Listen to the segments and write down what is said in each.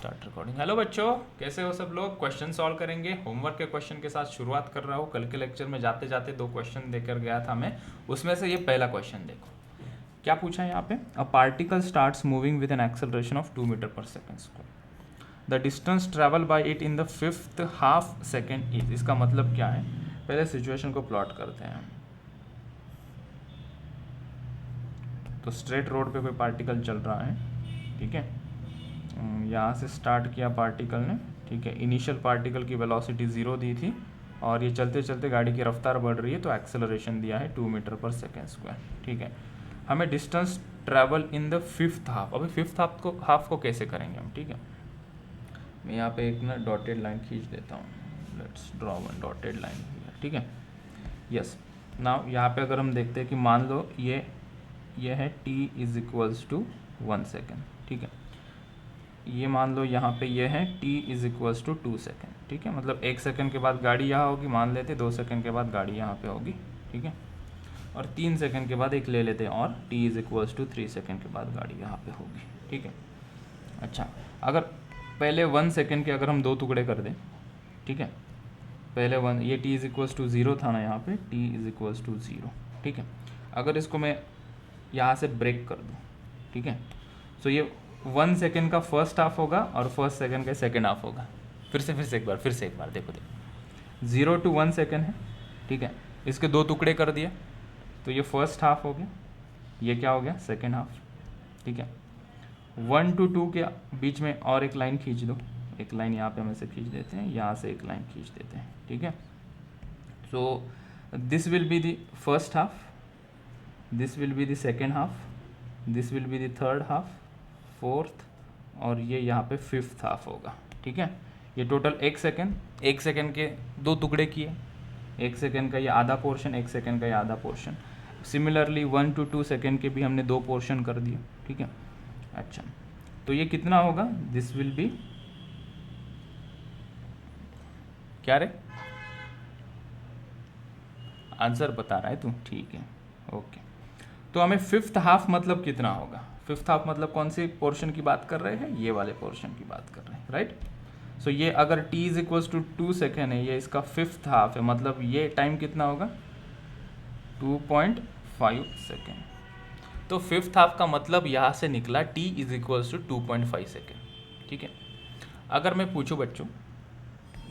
Start recording. Hello बच्चों, कैसे हो सब लोग। क्वेश्चन सॉल्व करेंगे। होमवर्क के क्वेश्चन के साथ शुरुआत कर रहा हूँ। कल के लेक्चर में जाते जाते 2 क्वेश्चन देकर गया था मैं, उसमें से ये पहला क्वेश्चन देखो क्या पूछा है यहाँ पे। A particle starts moving with an acceleration of 2 metre per second square. The distance travel by it in the fifth half second is. इसका मतलब क्या है, पहले सिचुएशन को प्लॉट करते हैं। तो स्ट्रेट रोड पे कोई पार्टिकल चल रहा है, ठीक है। यहाँ से स्टार्ट किया पार्टिकल ने, ठीक है। इनिशियल पार्टिकल की वेलोसिटी 0 दी थी और ये चलते चलते गाड़ी की रफ्तार बढ़ रही है, तो एक्सेलरेशन दिया है 2 मीटर पर सेकेंड स्क्वायर, ठीक है। हमें distance travel in the fifth half. अभी फिफ्थ हाफ को कैसे करेंगे हम, ठीक है। मैं यहाँ पे एक ना डॉटेड लाइन खींच देता हूँ। Let's draw one dotted line, ठीक है। यस, नाउ यहाँ पे अगर हम देखते हैं कि मान लो ये है t is equals to 1 second, ठीक है। ये मान लो यहाँ पे ये है t is equals to 2 second, ठीक है। मतलब 1 सेकेंड के बाद गाड़ी यहाँ होगी, मान लेते 2 सेकेंड के बाद गाड़ी यहाँ पे होगी, ठीक है। और 3 सेकेंड के बाद एक ले लेते हैं और t is equals to 3 second के बाद गाड़ी यहाँ पे होगी, ठीक है। अच्छा, अगर पहले 1 सेकेंड के अगर हम 2 टुकड़े कर दें, ठीक है। पहले 1, ये t इज इक्वल्स टू 0 था ना, यहाँ पे t इज इक्वल्स टू 0, ठीक है। अगर इसको मैं यहाँ से ब्रेक कर दूँ, ठीक है, तो ये 1 सेकेंड का फर्स्ट हाफ होगा और फर्स्ट सेकेंड का सेकेंड हाफ होगा। फिर से एक बार देखो 0 to 1 सेकेंड है, ठीक है। इसके 2 टुकड़े कर दिए तो ये फर्स्ट हाफ हो गया, ये क्या हो गया, सेकेंड हाफ, ठीक है। 1 to 2 के बीच में और एक लाइन खींच दो, एक लाइन यहाँ पे हम ऐसे खींच देते हैं, यहाँ से एक लाइन खींच देते हैं, ठीक है। सो this will be the first half, this will be the second half, this will be the third half, fourth, और ये यहाँ पे फिफ्थ हाफ होगा, ठीक है। ये टोटल 1 सेकेंड के 2 टुकड़े किए, 1 सेकेंड का ये आधा पोर्शन, 1 सेकेंड का ये आधा पोर्शन। सिमिलरली 1 to 2 सेकेंड के भी हमने 2 पोर्शन कर दिए, ठीक है। अच्छा, तो ये कितना होगा, दिस विल बी क्या रे, आंसर बता रहा है तू, ठीक है, ओके। तो हमें फिफ्थ हाफ मतलब कितना होगा, फिफ्थ हाफ मतलब कौन से पोर्शन की बात कर रहे हैं, ये वाले पोर्शन की बात कर रहे हैं, राइट। सो ये अगर t is equals to 2 second है, ये इसका फिफ्थ हाफ है, मतलब ये टाइम कितना होगा, 2.5 सेकेंड। तो फिफ्थ हाफ का मतलब यहाँ से निकला t is equals to 2.5 second, ठीक है। अगर मैं पूछूं बच्चों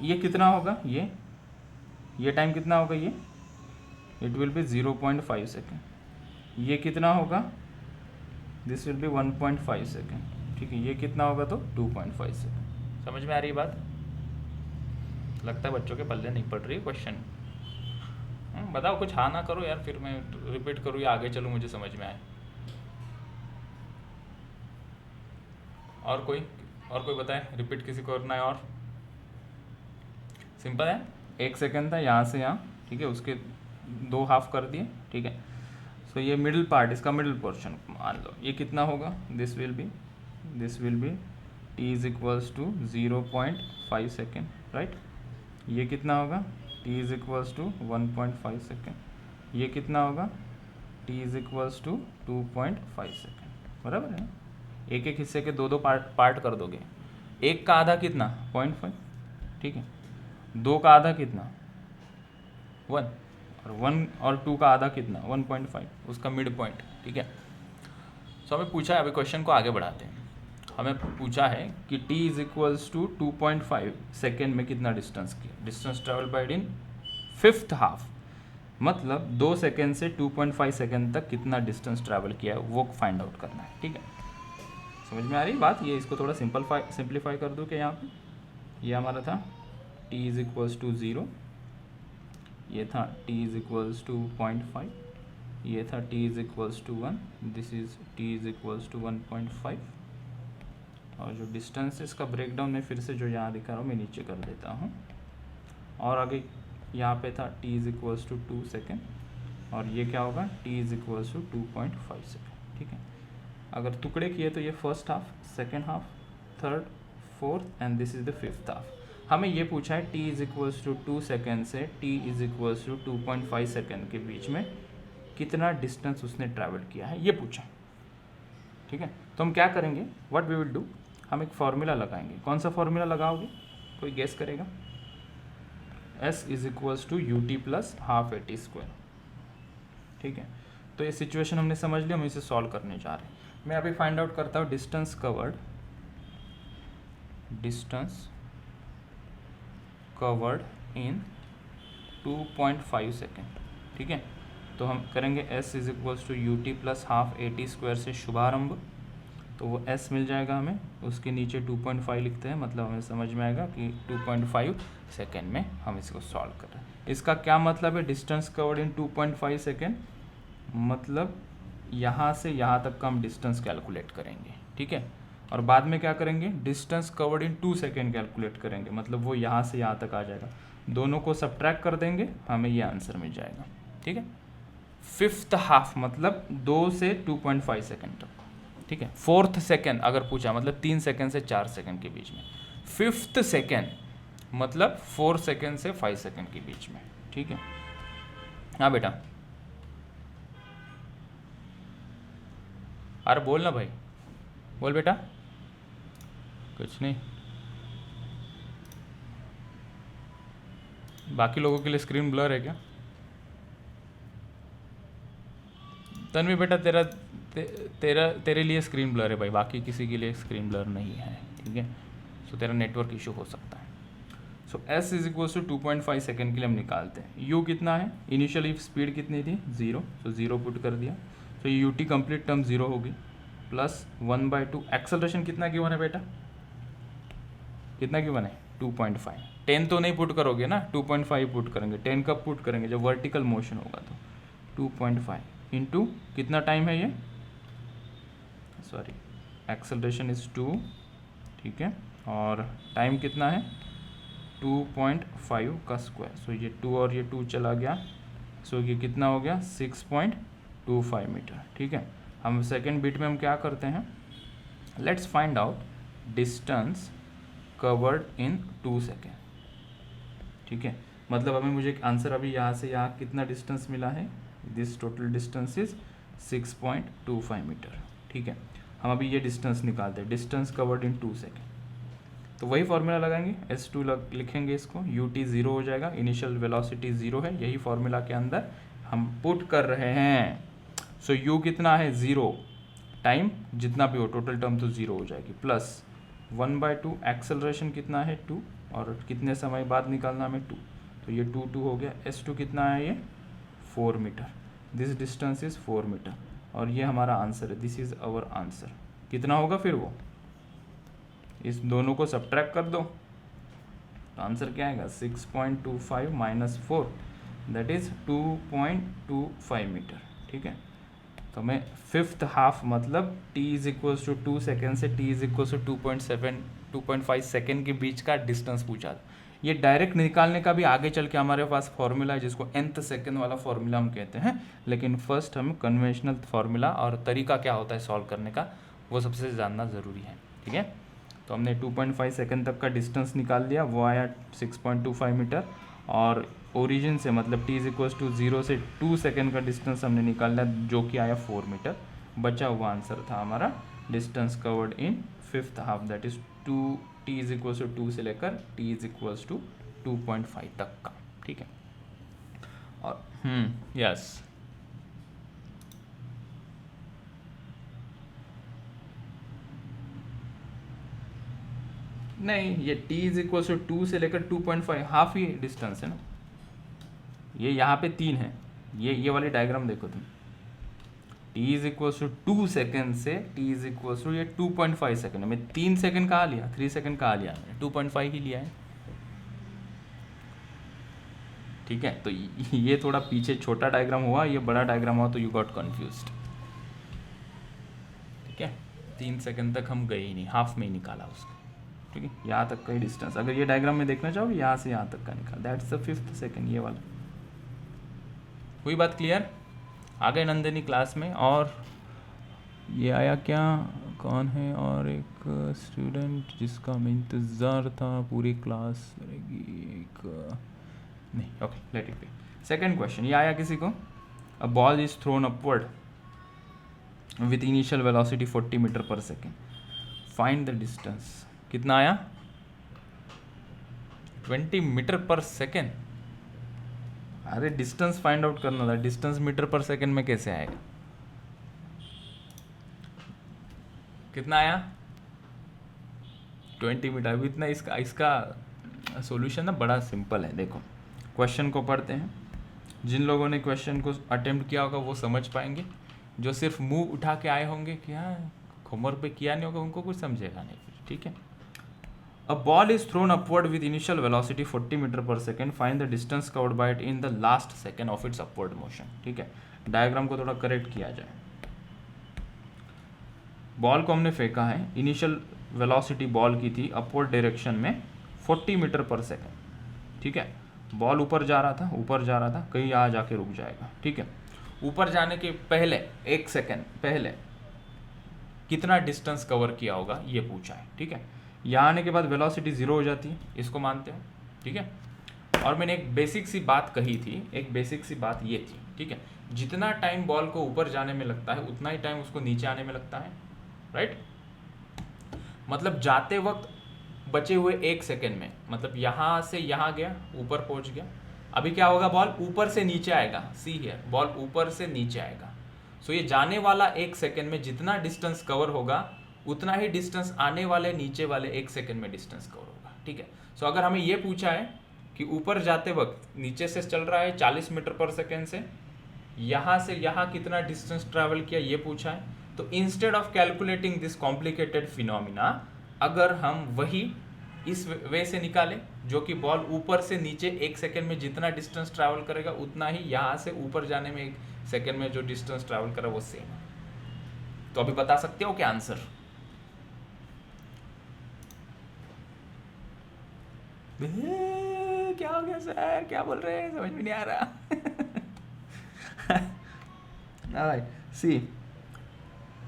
ये कितना होगा, ये टाइम कितना होगा, ये इट विल बी 0.5 सेकेंड। ये कितना होगा, दिस विल बी 1.5 सेकेंड, ठीक है। ये कितना होगा, तो 2.5 सेकेंड। समझ में आ रही है बात। लगता है बच्चों के पल्ले नहीं पड़ रही है क्वेश्चन। बताओ, कुछ हाँ ना करो यार, फिर मैं रिपीट करूँ या आगे चलूँ, मुझे समझ में आए। और कोई बताए, रिपीट किसी को करना है और। सिंपल है, 1 सेकेंड था यहाँ से यहाँ, ठीक है, उसके 2 हाफ कर दिए, ठीक है। सो ये मिडिल पार्ट, इसका मिडिल पोर्शन मान लो ये कितना होगा, this will be t is equals to 0.5 second, right. ये कितना होगा, t is equals to 1.5 second. ये कितना होगा, t is equals to 2.5 second, बराबर है ना। एक एक हिस्से के 2 पार्ट कर दोगे। एक का आधा कितना, 0.5, ठीक है। 2 का आधा कितना, 1, और 1 और 2 का आधा कितना, 1.5, उसका मिड पॉइंट, ठीक है। सो हमें पूछा है, अभी क्वेश्चन को आगे बढ़ाते हैं। हमें पूछा है कि t is equals to 2.5 second में कितना डिस्टेंस किया, distance travel by in fifth half, मतलब 2 सेकेंड से 2.5 सेकेंड तक कितना डिस्टेंस ट्रैवल किया है वो फाइंड आउट करना है, ठीक है। समझ में आ रही बात। ये इसको थोड़ा सिंप्लीफाई कर दूँ कि यहाँ पे ये हमारा था t इज इक्वल्स टू 0, ये था t इज इक्वल्स टू 0.5, ये था t is equals to 1, this is t is equals to 1.5, और जो डिस्टेंस है इसका ब्रेकडाउन में फिर से जो यहाँ दिखा रहा हूँ मैं नीचे कर देता हूँ। और आगे यहाँ पे था t is equals to 2 second, और ये क्या होगा, t is equals to 2.5 second, ठीक है। अगर टुकड़े किए तो ये first half, second half, third, fourth, and this is the fifth half. हमें ये पूछा है t is equals to 2 second से t is equals to 2.5 second के बीच में कितना डिस्टेंस उसने ट्रैवल किया है, ये पूछा, ठीक है। तो हम क्या करेंगे, व्हाट वी विल डू, हम एक फॉर्मूला लगाएंगे। कौन सा फॉर्मूला लगाओगे, कोई गेस करेगा? s is equals to u t plus half a t square. ठीक है, तो ये सिचुएशन हमने समझ लिया, हम इसे सॉल्व करने जा रहे हैं। मैं अभी फाइंड आउट करता हूँ डिस्टेंस कवर्ड इन 2.5 सेकेंड। ठीक है, तो हम करेंगे s is equals to u t plus half a t square से शुभारंभ, तो वो s मिल जाएगा हमें, उसके नीचे 2.5 लिखते हैं, मतलब हमें समझ में आएगा कि 2.5 सेकेंड में हम इसको सॉल्व कर रहे हैं। इसका क्या मतलब है डिस्टेंस कवर्ड इन 2.5 सेकेंड, मतलब यहाँ से यहाँ तक का हम डिस्टेंस कैलकुलेट करेंगे। ठीक है, और बाद में क्या करेंगे, डिस्टेंस कवर्ड इन 2 सेकेंड कैलकुलेट करेंगे, मतलब वो यहाँ से यहाँ तक आ जाएगा, दोनों को सब्ट्रैक्ट कर देंगे, हमें ये आंसर मिल जाएगा। ठीक है, फिफ्थ हाफ मतलब 2 से 2.5 सेकेंड तक। ठीक है, फोर्थ सेकेंड अगर पूछा मतलब 3 सेकेंड से 4 सेकेंड के बीच में। फिफ्थ सेकेंड मतलब 4 सेकेंड से 5 सेकेंड के बीच में। ठीक है, हाँ बेटा, अरे बोल ना भाई, बोल बेटा। कुछ नहीं, बाकी लोगों के लिए स्क्रीन ब्लर है क्या? तन्वी बेटा तेरे लिए स्क्रीन ब्लर है भाई, बाकी किसी के लिए स्क्रीन ब्लर नहीं है। ठीक है, सो तेरा नेटवर्क इशू हो सकता है। So s is equal to 2.5 second के लिए हम निकालते हैं। u कितना है, इनिशियली स्पीड कितनी थी 0, सो 0 पुट कर दिया, तो यू टी कंप्लीट टर्म 0 होगी, प्लस 1/2 एक्सेलरेशन कितना गिवन है बेटा, कितना गिवन है 2.5। 10 तो नहीं पुट करोगे ना, 2.5 पुट करेंगे। 10 कब पुट करेंगे, जब वर्टिकल मोशन होगा, तो 2.5 इंटू कितना टाइम है ये, सॉरी एक्सेलरेशन इज 2। ठीक है, और टाइम कितना है 2.5 का स्क्वायर, सो ये 2 और ये 2 चला गया, सो ये कितना हो गया 6.25 मीटर। ठीक है, हम सेकेंड बिट में हम क्या करते हैं, let's find out distance covered in 2 second. ठीक है, मतलब हमें मुझे आंसर अभी यहाँ से यहाँ कितना डिस्टेंस मिला है, this total distance is 6.25 metre. ठीक है, हम अभी ये डिस्टेंस निकालते हैं, डिस्टेंस कवर्ड इन 2 सेकेंड, तो वही फॉर्मूला लगाएंगे, s2 लिखेंगे इसको, ut 0 हो जाएगा, इनिशियल वेलोसिटी 0 है, यही फॉर्मूला के अंदर हम पुट कर रहे हैं। सो u कितना है 0, टाइम जितना भी हो टोटल टर्म तो 0 हो जाएगी, प्लस 1/2 एक्सेलरेशन कितना है 2, और कितने समय बाद निकालना हमें 2, तो ये 2 हो गया। s2 कितना है ये 4 metre, this distance is 4 metre, और ये हमारा आंसर है, दिस इज आवर आंसर। कितना होगा फिर वो, इस दोनों को सब्ट्रैक्ट कर दो, तो आंसर क्या आएगा 6.25 माइनस 4, दैट इज 2.25 मीटर। ठीक है, तो मैं फिफ्थ हाफ मतलब t is equals to 2 second से t is equals to 2.5 second के बीच का डिस्टेंस पूछा। ये डायरेक्ट निकालने का भी आगे चल के हमारे पास फॉर्मूला है, जिसको nth सेकेंड वाला फॉर्मूला हम कहते हैं, लेकिन फर्स्ट हम कन्वेंशनल फॉर्मूला और तरीका क्या होता है सॉल्व करने का वो सबसे जानना ज़रूरी है। ठीक है, तो हमने 2.5 सेकेंड तक का डिस्टेंस निकाल लिया, वो आया 6.25 मीटर, और ओरिजिन से मतलब t इज इक्वल्स टू 0 से 2 सेकेंड का डिस्टेंस हमने निकाल लिया, जो कि आया 4 मीटर। बचा हुआ आंसर था हमारा distance covered in fifth half, that is t is equals to 2 से लेकर t इज इक्वल्स टू 2.5 तक का। ठीक है, और यस नहीं, ये t इज इक्वल्स टू 2 से लेकर 2.5 हाफ ही डिस्टेंस है ना, ये यहाँ पे 3 है, ये वाली डायग्राम देखो तुम, t is equals to 2 second से t इज इक्वल्स टू ये 2.5 सेकेंड में 3 सेकेंड कहाँ लिया, 3 सेकेंड कहाँ लिया, 2.5 ही लिया है। ठीक है, तो ये थोड़ा पीछे छोटा डायग्राम हुआ, ये बड़ा डायग्राम हुआ, तो यू गॉट कन्फ्यूज्ड। ठीक है, 3 सेकेंड तक हम गए ही नहीं, हाफ में ही निकाला उसको। ठीक है, यहाँ तक का ही डिस्टेंस अगर ये डायग्राम में देखना चाहोगे, यहाँ से यहाँ तक का निकाल, दैट्स द फिफ्थ सेकेंड, ये वाला। हुई बात क्लियर? आ गए नंदिनी क्लास में? और ये आया क्या, कौन है, और एक स्टूडेंट जिसका हमें इंतज़ार था पूरी क्लास रहेगी, एक नहीं, okay let it be. Second question, ये आया किसी को, a ball is thrown upward with initial velocity 40 metre per second, find the distance, कितना आया 20 मीटर पर सेकेंड। अरे डिस्टेंस फाइंड आउट करना था, डिस्टेंस मीटर पर सेकेंड में कैसे आएगा, कितना आया 20 मीटर। अभी इतना इसका सॉल्यूशन ना बड़ा सिंपल है। देखो क्वेश्चन को पढ़ते हैं, जिन लोगों ने क्वेश्चन को अटेम्प्ट किया होगा वो समझ पाएंगे, जो सिर्फ मुंह उठा के आए होंगे कि हाँ होमवर्क पे किया नहीं होगा उनको कुछ समझेगा नहीं फिर, ठीक है। A ball is thrown upward with initial velocity 40 metre per second, find the distance covered by it in the last second of its upward motion, ठीक है। डायग्राम को थोड़ा करेक्ट किया जाए। बॉल को हमने फेंका है, इनिशियल वेलोसिटी बॉल की थी अपवर्ड डायरेक्शन में 40 मीटर पर सेकेंड, ठीक है। बॉल ऊपर जा रहा था, कहीं यहाँ जाके रुक जाएगा, ठीक है। ऊपर जाने के पहले 1 सेकेंड पहले कितना डिस्टेंस कवर किया होगा ये पूछा है, ठीक है। यहाँ आने के बाद वेलोसिटी 0 हो जाती है, इसको मानते हो, ठीक है। और मैंने एक बेसिक सी बात कही थी, एक बेसिक सी बात ये थी, ठीक है, जितना टाइम बॉल को ऊपर जाने में लगता है उतना ही टाइम उसको नीचे आने में लगता है, राइट। मतलब जाते वक्त बचे हुए 1 सेकेंड में, मतलब यहाँ से यहाँ गया, ऊपर पहुँच गया, अभी क्या होगा, बॉल ऊपर से नीचे आएगा, सी हियर, बॉल ऊपर से नीचे आएगा। सो ये जाने वाला 1 सेकेंड में जितना डिस्टेंस कवर होगा उतना ही डिस्टेंस आने वाले नीचे वाले 1 सेकेंड में डिस्टेंस कवर होगा, ठीक है। सो अगर हमें ये पूछा है कि ऊपर जाते वक्त नीचे से चल रहा है 40 मीटर पर सेकेंड से यहाँ कितना डिस्टेंस ट्रैवल किया ये पूछा है, तो instead of calculating this complicated phenomena, अगर हम वही इस वे से निकालें जो कि बॉल ऊपर से नीचे 1 सेकेंड में जितना डिस्टेंस ट्रैवल करेगा उतना ही यहाँ से ऊपर जाने में 1 सेकेंड में जो डिस्टेंस ट्रैवल करा वो सेम है। तो अभी बता सकते हो क्या आंसर? क्या हो गया सर, क्या बोल रहे हैं, समझ में नहीं आ रहा। सी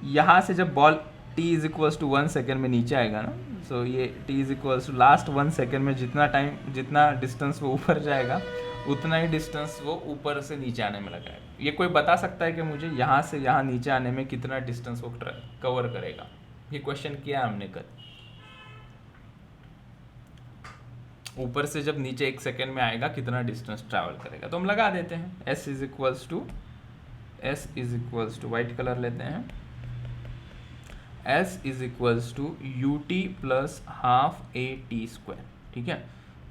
यहाँ से जब ball t is equals to 1 second में नीचे आएगा ना, सो ये t is equals to last 1 second में जितना डिस्टेंस वो ऊपर जाएगा उतना ही डिस्टेंस वो ऊपर से नीचे आने में लगाएगा। ये कोई बता सकता है कि मुझे यहाँ से यहाँ नीचे आने में कितना डिस्टेंस वो कवर करेगा? ये क्वेश्चन किया हमने कल। ऊपर से जब नीचे 1 सेकेंड में आएगा कितना डिस्टेंस ट्रैवल करेगा, तो हम लगा देते हैं s is equals to white colour लेते हैं, s is equals to ut plus half at square, ठीक है।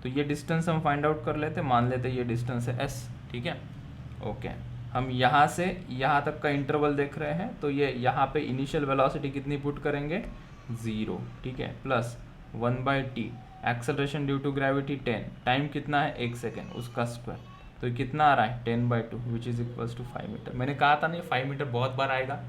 तो ये डिस्टेंस हम फाइंड आउट कर लेते, मान लेते ये डिस्टेंस है s, ठीक है। ओके, हम यहाँ से यहाँ तक का इंटरवल देख रहे हैं, तो ये यहाँ पे इनिशियल वेलोसिटी कितनी पुट करेंगे 0, ठीक है, plus 1/t, acceleration due to gravity 10, time कितना है 1 सेकेंड, उसका स्क्वायर, तो कितना आ रहा है 10/2 which is equals to 5 metre. मैंने कहा था नहीं 5 मीटर बहुत बार आएगा,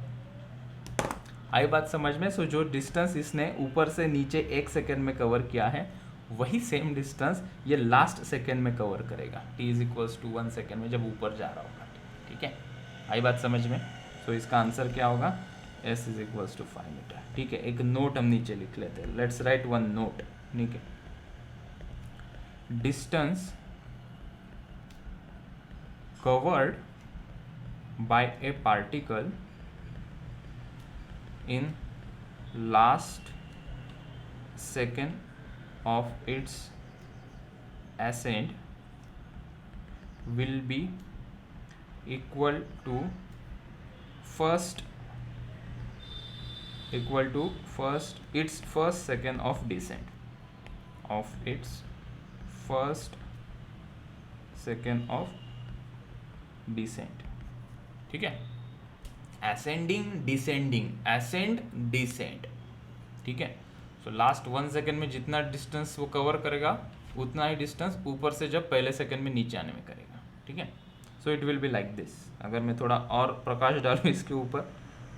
आई बात समझ में। सो जो डिस्टेंस इसने ऊपर से नीचे 1 सेकेंड में कवर किया है वही सेम डिस्टेंस ये लास्ट सेकेंड में कवर करेगा, t is equals to 1 second में जब ऊपर जा रहा होगा, ठीक है, आई बात समझ में। सो इसका आंसर क्या होगा, s is equals to 5 metre, ठीक है। एक नोट हम नीचे लिख लेते हैं, लेट्स राइट वन नोट, ठीक है। Distance covered by a particle in last second of its ascent will be equal to its first second of descent, descent, ठीक है। असेंडिंग डिसेंडिंग, असेंड डिसेंट, ठीक है। सो लास्ट 1 सेकेंड में जितना distance वो cover करेगा उतना ही डिस्टेंस ऊपर से जब पहले सेकेंड में नीचे आने में करेगा, ठीक है। So it will be like this. अगर मैं थोड़ा और प्रकाश डालूँ इसके ऊपर,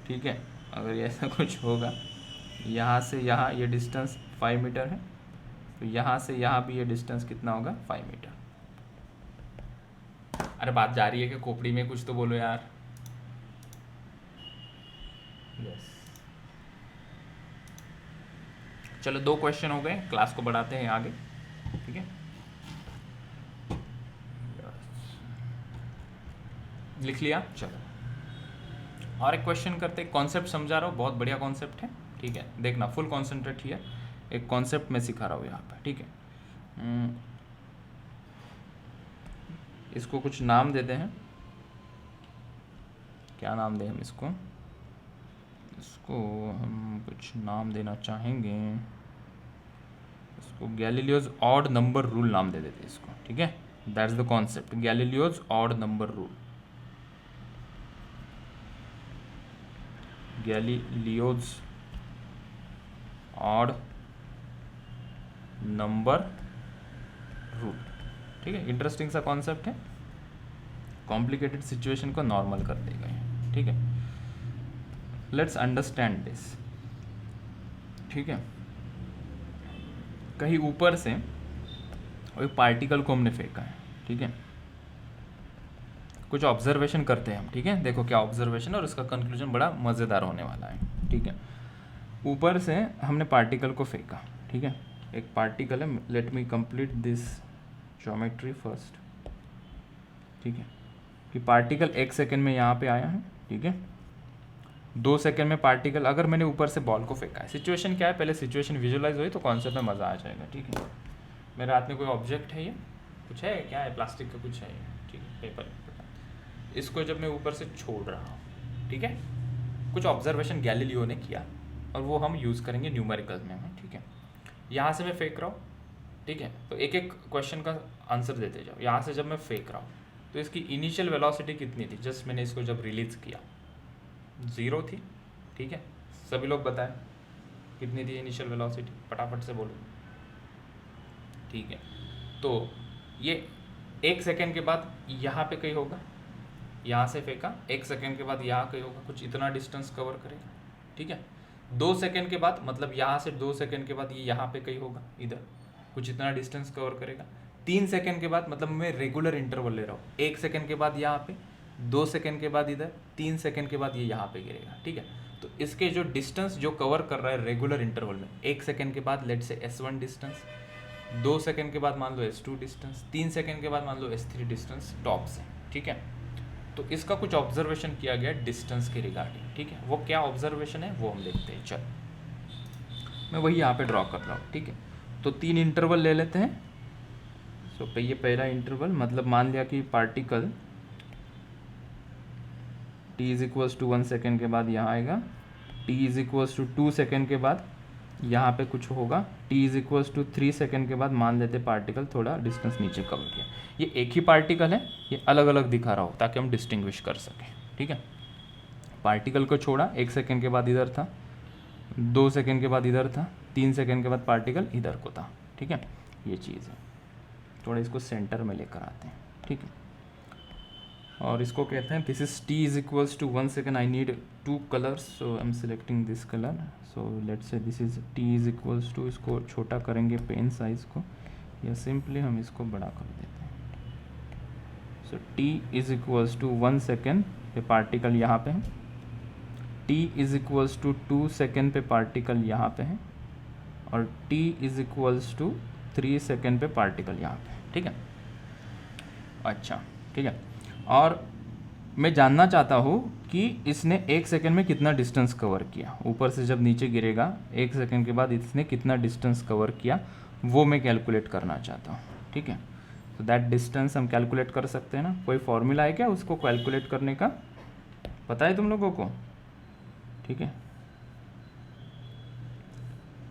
ठीक है, अगर ऐसा कुछ होगा, यहाँ से यहाँ ये डिस्टेंस 5 मीटर है, तो यहाँ से यहाँ भी ये डिस्टेंस कितना होगा 5 मीटर। अरे बात जा रही है कि खोपड़ी में कुछ तो बोलो यार। यस, चलो 2 क्वेश्चन हो गए, क्लास को बढ़ाते हैं आगे, ठीक है। लिख लिया, चलो और एक क्वेश्चन करते हैं। कॉन्सेप्ट समझा रहा हूँ, बहुत बढ़िया कॉन्सेप्ट है, ठीक है, देखना फुल कॉन्सेंट्रेट हियर, एक कॉन्सेप्ट मैं सिखा रहा हूँ यहाँ पे, ठीक है। इसको कुछ नाम देते हैं, क्या नाम दें हम इसको हम कुछ नाम देना चाहेंगे, इसको गैलीलियोज ऑड नंबर रूल नाम दे देते हैं इसको, ठीक है। That's the concept, Galileo's odd number rule, Galileo's odd number rule, ठीक है। इंटरेस्टिंग सा कॉन्सेप्ट है, कॉम्प्लिकेटेड सिचुएशन को नॉर्मल कर देगा ये, ठीक है। लेट्स अंडरस्टैंड दिस, ठीक है। कहीं ऊपर से कोई पार्टिकल को हमने फेंका है, ठीक है। कुछ ऑब्जर्वेशन करते हैं हम, ठीक है। देखो क्या ऑब्जर्वेशन है और इसका कंक्लूजन बड़ा मज़ेदार होने वाला है, ठीक है। ऊपर से हमने पार्टिकल को फेंका, ठीक है। एक पार्टिकल है, let me complete this geometry first, ठीक है। कि पार्टिकल 1 सेकेंड में यहाँ पे आया है, ठीक है। 2 सेकेंड में पार्टिकल, अगर मैंने ऊपर से बॉल को फेंका है, सिचुएशन क्या है, पहले सिचुएशन विजुअलाइज हुई तो कॉन्सेप्ट में मज़ा आ जाएगा, ठीक है। मेरे हाथ में कोई ऑब्जेक्ट है, ये कुछ है, क्या है, प्लास्टिक का कुछ है, ठीक है, पेपर। इसको जब मैं ऊपर से छोड़ रहा हूँ, ठीक है, कुछ ऑब्जर्वेशन गैलीलियो ने किया और वो हम यूज़ करेंगे न्यूमेरिकल में, ठीक है। यहाँ से मैं फेंक रहा हूँ, ठीक है, तो एक एक क्वेश्चन का आंसर देते जाओ। यहाँ से जब मैं फेंक रहा हूँ तो इसकी इनिशियल वेलोसिटी कितनी थी, जस्ट मैंने इसको जब रिलीज किया 0 थी, ठीक है। सभी लोग बताएं कितनी थी इनिशियल वेलोसिटी, फटाफट से बोलो, ठीक है। तो ये 1 सेकेंड के बाद यहाँ पे कहीं होगा, यहाँ से फेंका, 1 सेकेंड के बाद यहाँ कहीं होगा, कुछ इतना डिस्टेंस कवर करेगा, ठीक है। 2 सेकेंड के बाद, मतलब यहाँ से 2 सेकेंड के बाद ये यहाँ पे कहीं होगा, इधर कुछ इतना डिस्टेंस कवर करेगा। 3 सेकेंड के बाद, मतलब मैं रेगुलर इंटरवल ले रहा हूँ, 1 सेकेंड के बाद यहाँ पे, 2 सेकेंड के बाद इधर, 3 सेकेंड के बाद ये यहाँ पे गिरेगा, ठीक है। तो इसके जो डिस्टेंस जो कवर कर रहा है रेगुलर इंटरवल में, 1 सेकेंड के बाद लेट से S1 डिस्टेंस, 2 सेकेंड के बाद मान लो S2 डिस्टेंस, 3 सेकेंड के बाद मान लो S3 डिस्टेंस टॉप से, ठीक है। तो इसका कुछ ऑब्जर्वेशन किया गया डिस्टेंस के रिगार्डिंग, ठीक है। वो क्या ऑब्जर्वेशन है वो हम देखते हैं, चल मैं वही यहाँ पे ड्रॉ कर रहा हूँ, ठीक है। तो 3 इंटरवल ले लेते हैं। तो ये पहला इंटरवल, मतलब मान लिया कि particle t is equals to 1 second के बाद यहाँ आएगा, t is equals to 2 second के बाद यहाँ पे कुछ होगा, t is equals to 3 second के बाद मान लेते पार्टिकल थोड़ा डिस्टेंस नीचे कवर किया। ये एक ही पार्टिकल है, ये अलग अलग दिखा रहा हो ताकि हम डिस्टिंग्विश कर सकें, ठीक है। पार्टिकल को छोड़ा, 1 सेकेंड के बाद इधर था, 2 सेकेंड के बाद इधर था, 3 सेकेंड के बाद पार्टिकल इधर को था, ठीक है। ये चीज़ है, थोड़ा इसको सेंटर में लेकर आते हैं, ठीक है। और इसको कहते हैं this is t is equals to 1 second, I need 2 colours, so I am selecting this colour. So let's say this is t is equals to, इसको छोटा करेंगे पेन साइज को, या सिंपली हम इसको बड़ा कर देते हैं। So t is equals to 1 second पे पार्टिकल यहाँ पे है, t is equals to 2 second पे पार्टिकल यहाँ पे है, और t is equals to 3 second पे पार्टिकल यहाँ पे है, ठीक है। अच्छा, ठीक है। और मैं जानना चाहता हूँ कि इसने 1 सेकेंड में कितना डिस्टेंस कवर किया, ऊपर से जब नीचे गिरेगा 1 सेकेंड के बाद इसने कितना डिस्टेंस कवर किया, वो मैं कैलकुलेट करना चाहता हूँ, ठीक है। तो दैट डिस्टेंस हम कैलकुलेट कर सकते हैं ना, कोई फॉर्मूला है क्या उसको कैलकुलेट करने का, पता है तुम लोगों को, ठीक है।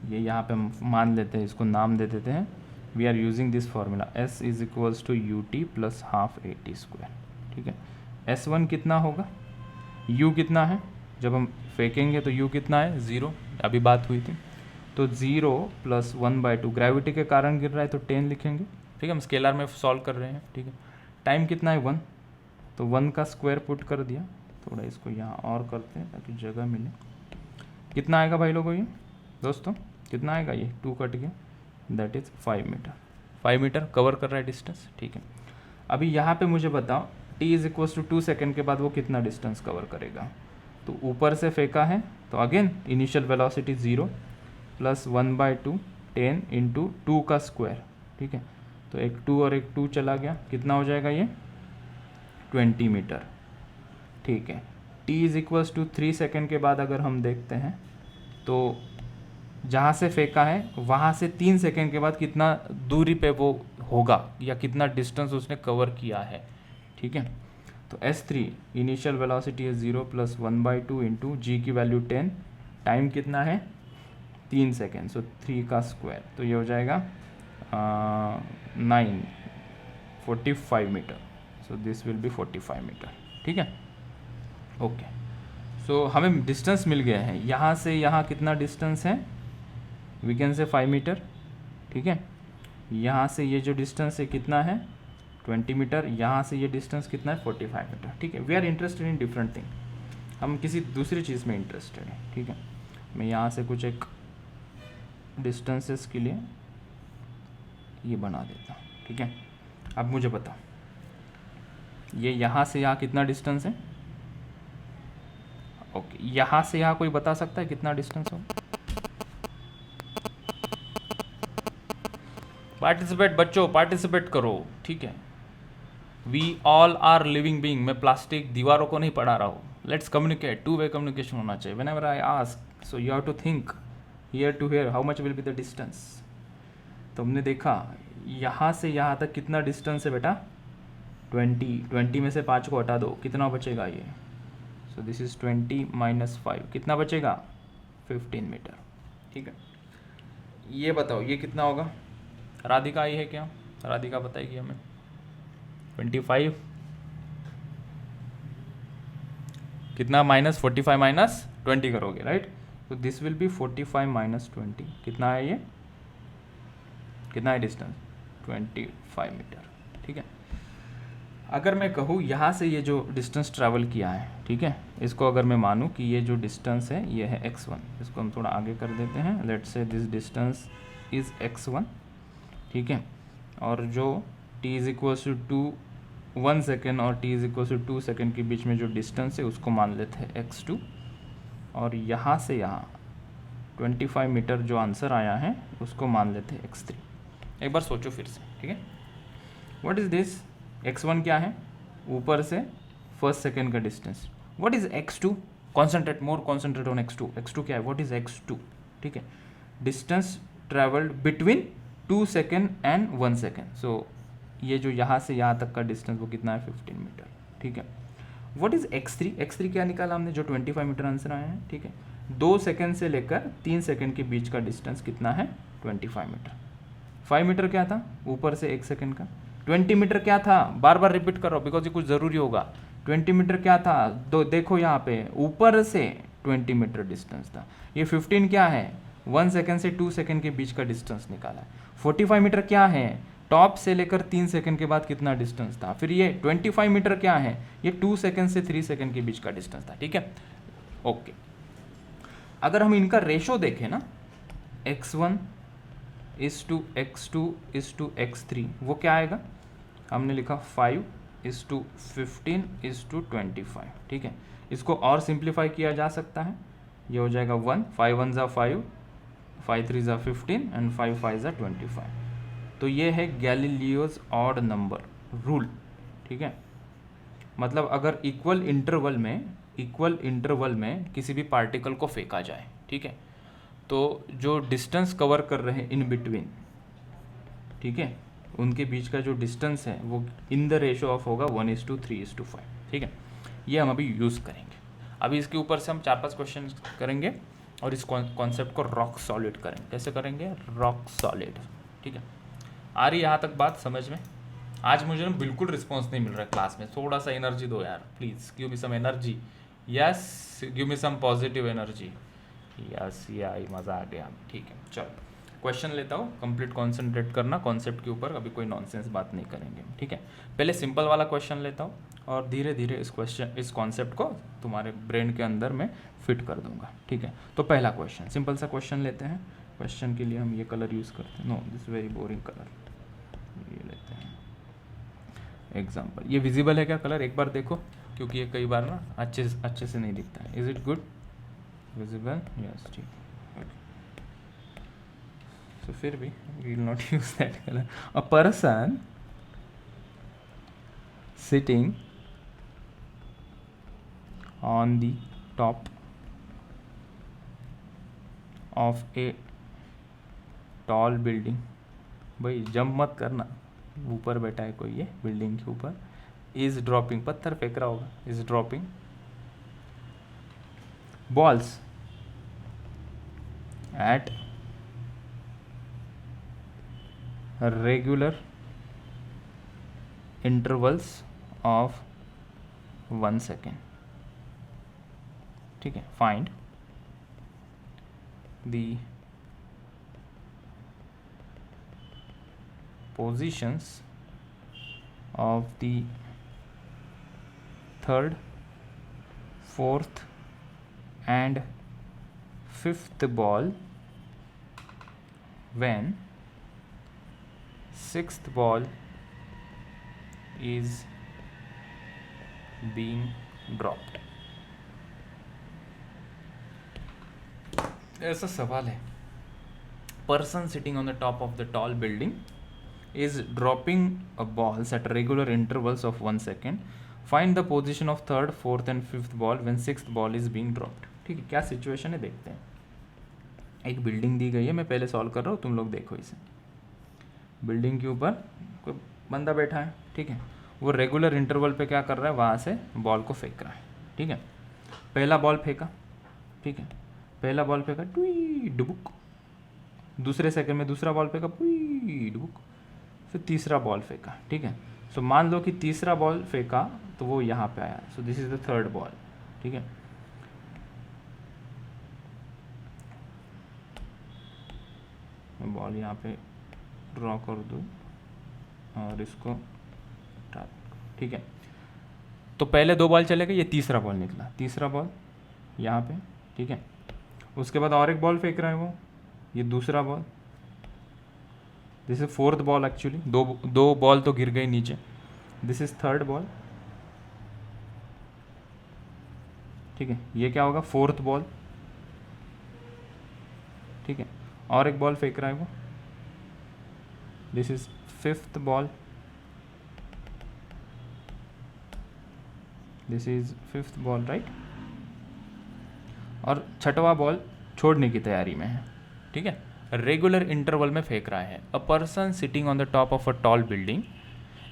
ये यहाँ पे हम मान लेते हैं, इसको नाम दे देते हैं, we are using this formula, s is equals to ut plus half at square, ठीक है। S1 कितना होगा, u कितना है, जब हम फेंकेंगे तो u कितना है 0, अभी बात हुई थी, तो 0 प्लस 1/2, ग्रेविटी के कारण गिर रहा है तो 10 लिखेंगे, ठीक है। हम स्केलर में सॉल्व कर रहे हैं, ठीक है। टाइम कितना है 1, तो 1 का स्क्वायर पुट कर दिया, थोड़ा इसको यहाँ और करते हैं ताकि जगह मिले। कितना आएगा भाई लोगों, ये दोस्तों कितना आएगा, ये 2 कट गया, that is 5 metre, 5 metre cover कर रहा है डिस्टेंस, ठीक है। अभी यहाँ पे मुझे बताओ t is equals to 2 second के बाद वो कितना डिस्टेंस कवर करेगा, तो ऊपर से फेंका है तो again initial velocity 0 plus 1/2 10 into 2 का स्क्वायर, ठीक है। तो एक 2 और एक 2 चला गया, कितना हो जाएगा ये 20 मीटर, ठीक है। t is equals to 3 second के बाद अगर हम देखते हैं तो जहाँ से फेंका है वहाँ से 3 सेकेंड के बाद कितना दूरी पे वो होगा या कितना डिस्टेंस उसने कवर किया है, ठीक है। तो S3 इनिशियल वेलोसिटी है 0 + 1/2 इंटू जी की वैल्यू 10, टाइम कितना है 3 सेकेंड, सो 3 का स्क्वायर, तो ये हो जाएगा 945 metre, so this will be 45 metre, ठीक है। ओके, सो हमें डिस्टेंस मिल गया है, यहाँ से यहाँ कितना डिस्टेंस है, वी कैन से 5 मीटर, ठीक है। यहाँ से ये जो डिस्टेंस है कितना है 20 मीटर, यहाँ से ये डिस्टेंस कितना है 45 मीटर, ठीक है। We are interested in different thing, हम किसी दूसरी चीज़ में इंटरेस्टेड हैं, ठीक है। मैं यहाँ से कुछ एक डिस्टेंसेस के लिए ये बना देता हूँ, ठीक है। अब मुझे बताओ ये यहाँ से यहाँ कितना डिस्टेंस है, ओके, यहाँ से यहाँ कोई बता सकता है कितना डिस्टेंस हो? पार्टिसिपेट बच्चों, पार्टिसिपेट करो, ठीक है। We all are living being, मैं प्लास्टिक दीवारों को नहीं पढ़ा रहा हूँ। लेट्स कम्युनिकेट, 2-वे कम्युनिकेशन होना चाहिए। Whenever I ask, so you have to think here to here how much will be the distance. तो हमने देखा यहाँ से यहाँ तक कितना डिस्टेंस है बेटा 20 में से 5 को हटा दो, कितना बचेगा ये, सो दिस इज़ 20 - 5, कितना बचेगा 15 मीटर, ठीक है। ये बताओ ये कितना होगा, राधिका आई है क्या, राधिका बताएगी हमें। 25 कितना -45 - 20 करोगे, राइट। तो दिस विल बी 45 - 20, कितना है ये, कितना है डिस्टेंस 25 मीटर, ठीक है। अगर मैं कहूँ यहाँ से ये जो डिस्टेंस ट्रैवल किया है, ठीक है, इसको अगर मैं मानूँ कि ये जो डिस्टेंस है ये है x1, इसको हम थोड़ा आगे कर देते हैं, let's say this distance is x1, ठीक है। और जो t = 1 सेकेंड और t = 2 सेकेंड के बीच में जो डिस्टेंस है उसको मान लेते हैं x2, और यहाँ से यहाँ 25 मीटर जो आंसर आया है उसको मान लेते हैं x3। एक बार सोचो फिर से, ठीक है। व्हाट इज़ दिस, x1 क्या है, ऊपर से फर्स्ट सेकेंड का distance. What is x2, concentrate more, concentrate on x2, x2 क्या है, व्हाट इज़ x2, ठीक है। Distance travelled between 2 second and 1 second, so ये जो यहाँ से यहाँ तक का डिस्टेंस वो कितना है 15 मीटर, ठीक है। व्हाट इज़ x3, x3 क्या निकाला हमने, जो 25 मीटर आंसर आया है, ठीक है। 2 सेकेंड से लेकर 3 सेकेंड के बीच का डिस्टेंस कितना है 25 मीटर। 5 मीटर क्या था, ऊपर से 1 सेकेंड का। 20 मीटर क्या था, बार बार रिपीट करो बिकॉज ये कुछ ज़रूरी होगा। 20 मीटर क्या था, देखो यहाँ पे ऊपर से 20 मीटर डिस्टेंस था। ये 15 क्या है, 1 सेकेंड से 2 सेकेंड के बीच का डिस्टेंस निकाला है। 45 मीटर क्या है, टॉप से लेकर 3 सेकेंड के बाद कितना डिस्टेंस था। फिर ये 25 मीटर क्या है, ये 2 सेकेंड से 3 सेकेंड के बीच का डिस्टेंस था, ठीक है। ओके, अगर हम इनका रेशो देखें ना, x1 = x2 = x3, वो क्या आएगा, हमने लिखा 5 = 15 = 25, ठीक है। इसको और सिंप्लीफाई किया जा सकता है, ये हो जाएगा 1, 5 1 = 5, 5 3 = 15 एंड 5 5 = 25। तो ये है गैलीलियोज ऑड नंबर रूल, ठीक है। मतलब अगर इक्वल इंटरवल में किसी भी पार्टिकल को फेंका जाए, ठीक है, तो जो डिस्टेंस कवर कर रहे हैं इन बिटवीन, ठीक है, उनके बीच का जो डिस्टेंस है वो इन द रेशो ऑफ होगा 1:3:5, ठीक है। ये हम अभी यूज़ करेंगे। अभी इसके ऊपर से हम 4-5 क्वेश्चन करेंगे और इस कॉन्सेप्ट को रॉक सॉलिड करेंगे। कैसे करेंगे, रॉक सॉलिड, ठीक है। आ रही यहाँ तक बात समझ में? आज मुझे ना बिल्कुल रिस्पॉन्स नहीं मिल रहा है क्लास में, थोड़ा सा एनर्जी दो यार please, give me some energy, yes give me some positive energy, yes, ये आई, मज़ा आ गया, ठीक है। चलो क्वेश्चन लेता हूँ, कंप्लीट कॉन्सेंट्रेट करना कॉन्सेप्ट के ऊपर, अभी कोई नॉनसेंस बात नहीं करेंगे, ठीक है। पहले सिंपल वाला क्वेश्चन लेता हूँ और धीरे धीरे इस कॉन्सेप्ट को तुम्हारे ब्रेन के अंदर में फिट कर दूंगा, ठीक है। तो पहला क्वेश्चन, सिंपल सा क्वेश्चन लेते हैं। क्वेश्चन के लिए हम ये कलर यूज़ करते हैं, no this very boring colour, ये लेते हैं एग्जाम्पल। ये विजिबल है क्या कलर, एक बार देखो, क्योंकि ये कई बार ना अच्छे से नहीं दिखता है। Is it good, visible, yes, ठीक। So फिर भी we will not use that color. A person sitting on the top of a tall building, भाई जंप मत करना, ऊपर बैठा है कोई ये बिल्डिंग के ऊपर, इज ड्रॉपिंग, पत्थर फेंक रहा होगा, is dropping balls at regular intervals of 1 second. ठीक है, find the positions of the third, fourth and fifth ball when sixth ball is being dropped। ऐसा सवाल है, person sitting on the top of the tall building is dropping a balls at regular intervals of 1 second. Find the position of third, fourth and fifth ball when sixth ball is being dropped। ठीक है, क्या situation है देखते हैं। एक building दी गई है, मैं पहले सॉल्व कर रहा हूँ, तुम लोग देखो इसे। बिल्डिंग के ऊपर कोई बंदा बैठा है, ठीक है, वो रेगुलर इंटरवल पे क्या कर रहा है, वहाँ से बॉल को फेंक रहा है। ठीक है, पहला बॉल फेंका, ठीक है, पहला बॉल फेंका टुई डुबुक, दूसरे सेकंड में दूसरा बॉल फेंका पुई डुबुक, फिर तीसरा बॉल फेंका। ठीक है, सो मान लो कि तीसरा बॉल फेंका तो वो यहाँ पे आया, so this is the third ball. ठीक है, मैं बॉल यहाँ पे ड्रॉ कर दूँ और इसको टाइप। ठीक है, तो पहले 2 बॉल चले गए, ये तीसरा बॉल निकला, तीसरा बॉल यहाँ पे। ठीक है, उसके बाद और एक बॉल फेंक रहा है वो, ये दूसरा ball, this is fourth ball actually, दो बॉल तो गिर गए नीचे, दिस इज थर्ड बॉल। ठीक है, ये क्या होगा, फोर्थ बॉल। ठीक है, और एक बॉल फेंक रहा है वो, this is fifth ball, this is fifth ball, right. और छठवां बॉल छोड़ने की तैयारी में है। ठीक है, रेगुलर इंटरवल में फेंक रहा है। A person sitting on the top of a tall building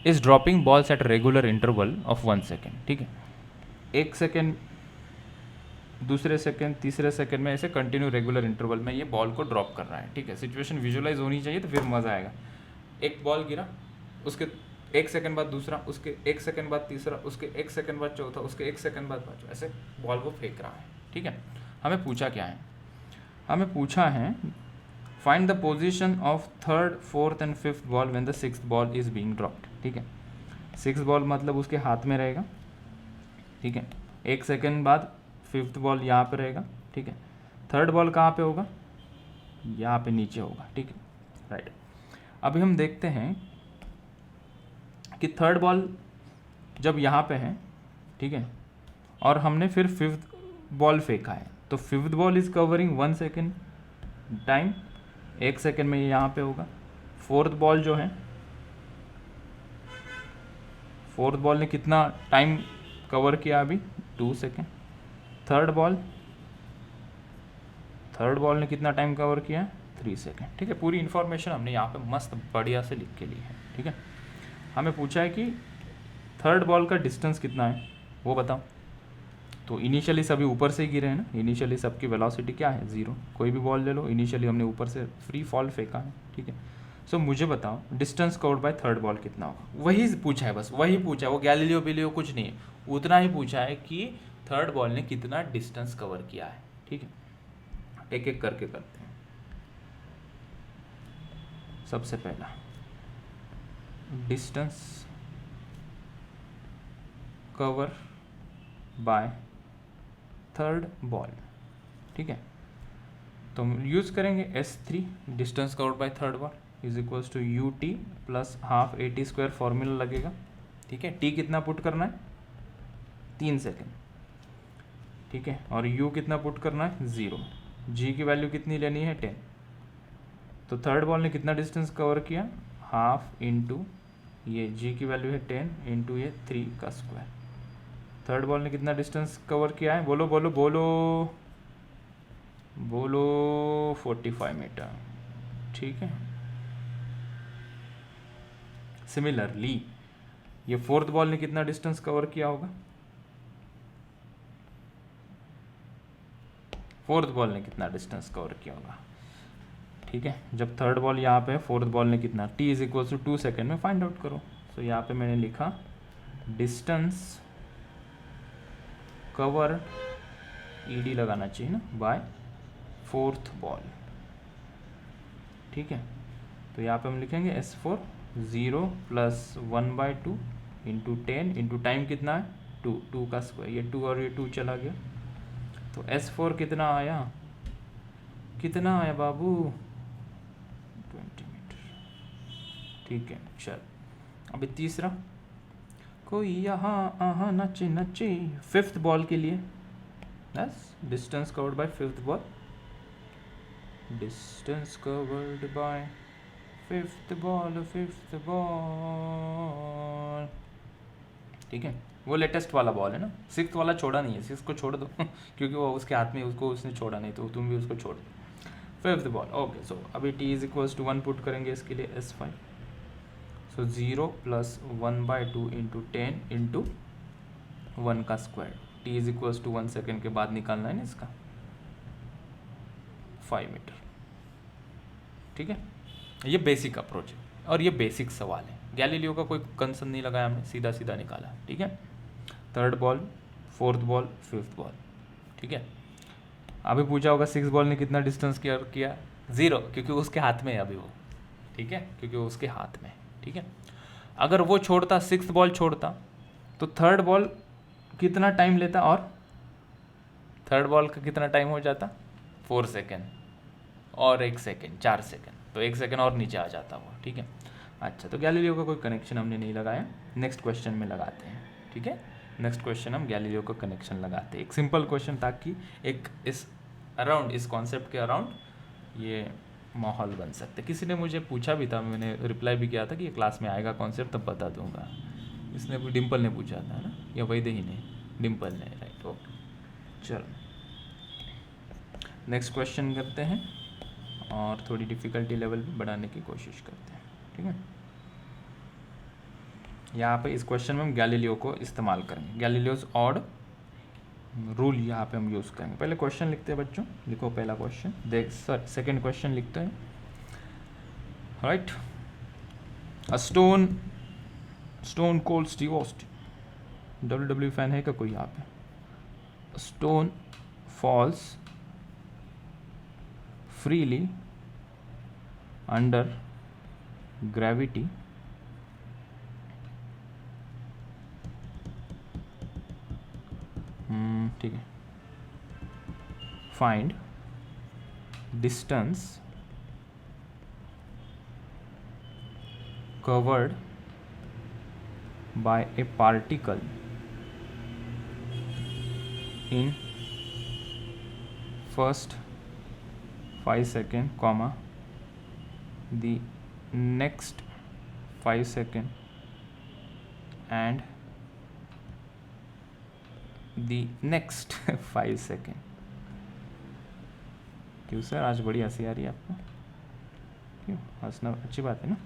is dropping balls at regular interval of 1 second. ठीक है, 1 सेकेंड, दूसरे सेकेंड, तीसरे सेकेंड में ऐसे कंटिन्यू रेगुलर इंटरवल में ये बॉल को ड्रॉप कर रहा है। ठीक है, सिचुएशन विजुअलाइज होनी चाहिए तो फिर मज़ा आएगा। एक बॉल गिरा, उसके 1 सेकेंड बाद दूसरा, उसके 1 सेकेंड बाद तीसरा, उसके 1 सेकेंड बाद चौथा, उसके 1 सेकेंड बाद पाँचवा, ऐसे बॉल को फेंक रहा है। ठीक है, हमें पूछा क्या है, हमें पूछा है find the position of third, fourth and fifth ball when the sixth ball is being dropped. ठीक है, सिक्स बॉल मतलब उसके हाथ में रहेगा। ठीक है, 1 सेकेंड बाद फिफ्थ बॉल यहाँ पे रहेगा। ठीक है, थर्ड बॉल कहाँ पे होगा, यहाँ पे नीचे होगा। ठीक है, राइट। अभी हम देखते हैं कि थर्ड बॉल जब यहाँ पे है, ठीक है, और हमने फिर फिफ्थ बॉल फेंका है, तो fifth ball is covering 1 second time, 1 second में ये यहाँ पे होगा। फोर्थ बॉल जो है, फोर्थ बॉल ने कितना टाइम कवर किया अभी, 2 सेकेंड। थर्ड बॉल ने कितना टाइम कवर किया, 3 सेकेंड। ठीक है, पूरी इन्फॉर्मेशन हमने यहाँ पे मस्त बढ़िया से लिख के ली है। ठीक है, हमें पूछा है कि थर्ड बॉल का डिस्टेंस कितना है वो बताओ। तो इनिशियली सभी ऊपर से ही गिरे हैं ना, इनिशियली सबकी वेलोसिटी क्या है, 0। कोई भी बॉल ले लो, इनिशियली हमने ऊपर से फ्री फॉल फेंका है। ठीक है, सो मुझे बताओ distance covered by third ball कितना होगा, वही पूछा है, बस वही पूछा है, वो गैलीलियो बिलियो कुछ नहीं है, उतना ही पूछा है कि थर्ड बॉल ने कितना डिस्टेंस कवर किया है। ठीक है, एक एक करके करते हैं। सबसे पहला distance cover by third ball. ठीक है, तो हम यूज़ करेंगे S3, distance covered by third ball is equals to UT plus half AT² formula लगेगा। ठीक है, T कितना पुट करना है, 3 सेकेंड। ठीक है, और U कितना पुट करना है, 0। G की वैल्यू कितनी लेनी है, 10। तो थर्ड बॉल ने कितना डिस्टेंस कवर किया, हाफ इंटू ये G की वैल्यू है 10 इंटू ये 3 का स्क्वायर। थर्ड बॉल ने कितना डिस्टेंस कवर किया है, बोलो बोलो बोलो, बोलो 45 मीटर, ठीक है। सिमिलरली ये फोर्थ बॉल ने कितना डिस्टेंस कवर किया होगा, फोर्थ बॉल ने कितना डिस्टेंस कवर किया होगा, ठीक है। जब थर्ड बॉल यहाँ पे है, फोर्थ बॉल ने कितना, t is equal to 2 second में फाइंड आउट करो। तो यहाँ पे मैंने लिखा डिस्टेंस कवर, ed लगाना चाहिए ना, बाय फोर्थ बॉल, ठीक है। तो यहाँ पे हम लिखेंगे S4 0 plus 1/2 into 10 into time कितना है 2, 2 का स्क्वायर, ये 2 और ये 2 चला गया, तो S4 कितना आया, कितना आया बाबू 20 मीटर, ठीक है। चल अभी तीसरा, कोई यहाँ आहा नचे नचे, फिफ्थ बॉल के लिए बस distance covered by fifth ball, distance covered by fifth ball, fifth ball, ठीक है। वो लेटेस्ट वाला बॉल है ना, सिक्स्थ वाला छोड़ा नहीं है, सिक्स को छोड़ दो क्योंकि वो उसके हाथ में, उसको उसने छोड़ा नहीं, तो तुम भी उसको छोड़ दो। Fifth ball, okay. सो अभी t is equals to 1 put करेंगे इसके लिए, S5, सो 0 प्लस 1/2 इंटू 10 इंटू 1 का square, t is equals to 1 second के बाद निकालना है ना इसका, 5 मीटर, ठीक है। ये बेसिक अप्रोच है और ये बेसिक सवाल है, गैलीलियो का कोई कंसर्न नहीं लगाया हमने, सीधा सीधा निकाला, ठीक है। Third ball, fourth ball, fifth ball, ठीक है। अभी पूछा होगा सिक्स बॉल ने कितना डिस्टेंस किया 0, क्योंकि उसके हाथ में है अभी वो, ठीक है, क्योंकि वो उसके हाथ में, ठीक है। अगर वो छोड़ता, सिक्स बॉल छोड़ता, तो थर्ड बॉल कितना टाइम लेता, और थर्ड बॉल का कितना टाइम हो जाता 4 सेकेंड और 1 सेकेंड, 4 सेकेंड, तो 1 सेकेंड और नीचे आ जाता वो, ठीक है। अच्छा, तो गैलीलियो का कोई कनेक्शन हमने नहीं लगाया, नेक्स्ट क्वेश्चन में लगाते हैं, ठीक है। नेक्स्ट क्वेश्चन हम गैलीलियो का कनेक्शन लगाते हैं, एक सिंपल क्वेश्चन, ताकि एक इस अराउंड, इस कॉन्सेप्ट के अराउंड ये माहौल बन सकते। किसी ने मुझे पूछा भी था, मैंने रिप्लाई भी किया था कि ये क्लास में आएगा कॉन्सेप्ट, तब बता दूंगा। इसने डिम्पल ने पूछा था ना, या वैदेही ने, डिम्पल ने, राइट, ओके। चलो नेक्स्ट क्वेश्चन करते हैं और थोड़ी डिफ़िकल्टी लेवल भी बढ़ाने की कोशिश करते हैं, ठीक है। यहाँ पे इस क्वेश्चन में हम गैलीलियो को इस्तेमाल करेंगे, गैलीलियोज ऑड रूल यहाँ पे हम यूज़ करेंगे। पहले क्वेश्चन लिखते हैं बच्चों, लिखो पहला क्वेश्चन, देख सर सेकेंड क्वेश्चन लिखते हैं, right. A stone cold Steve Austin, WWE fan है क्या कोई यहाँ पे? Stone false freely under gravity ठीक है, find distance covered by a particle in first 5 seconds, comma the next 5 seconds and the next 5 seconds। क्यों सर आज बड़ी हंसी आ रही है आपको, क्यों हंसना अच्छी बात है ना।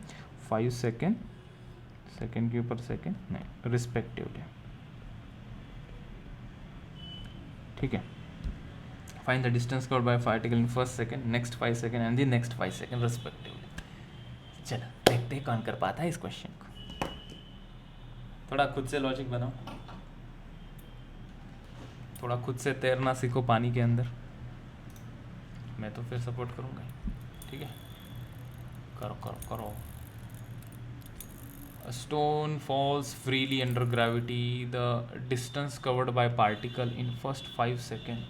5 सेकेंड, सेकेंड के ऊपर सेकेंड नहीं, रिस्पेक्टिवली, ठीक है। Find the distance covered bye particle in first second, next 5 second and the next 5 second respectively. चलो देखते हैं कौन कर पाता है इस क्वेश्चन को। थोड़ा खुद से लॉजिक बनाओ, थोड़ा खुद से तैरना सीखो पानी के अंदर, मैं तो फिर सपोर्ट करूँगा, ठीक है। करो करो करो। A stone falls freely under gravity. The distance covered by particle in first 5 seconds,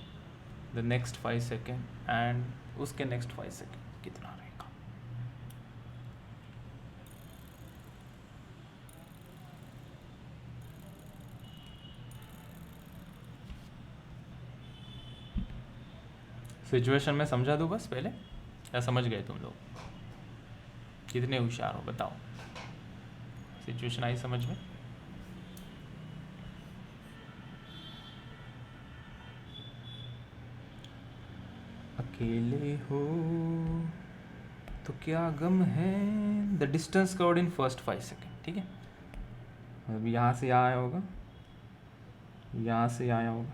the next 5 seconds and उसके next 5 seconds कितना रहेगा? सिचुएशन में समझा दूँ बस पहले, या समझ गए तुम लोग? कितने होशियार हो बताओ, सिचुएशन आई समझ में? अकेले हो तो क्या गम है, the distance covered in first 5 second. ठीक है, अब यहाँ से यहाँ आया होगा, यहाँ से आया होगा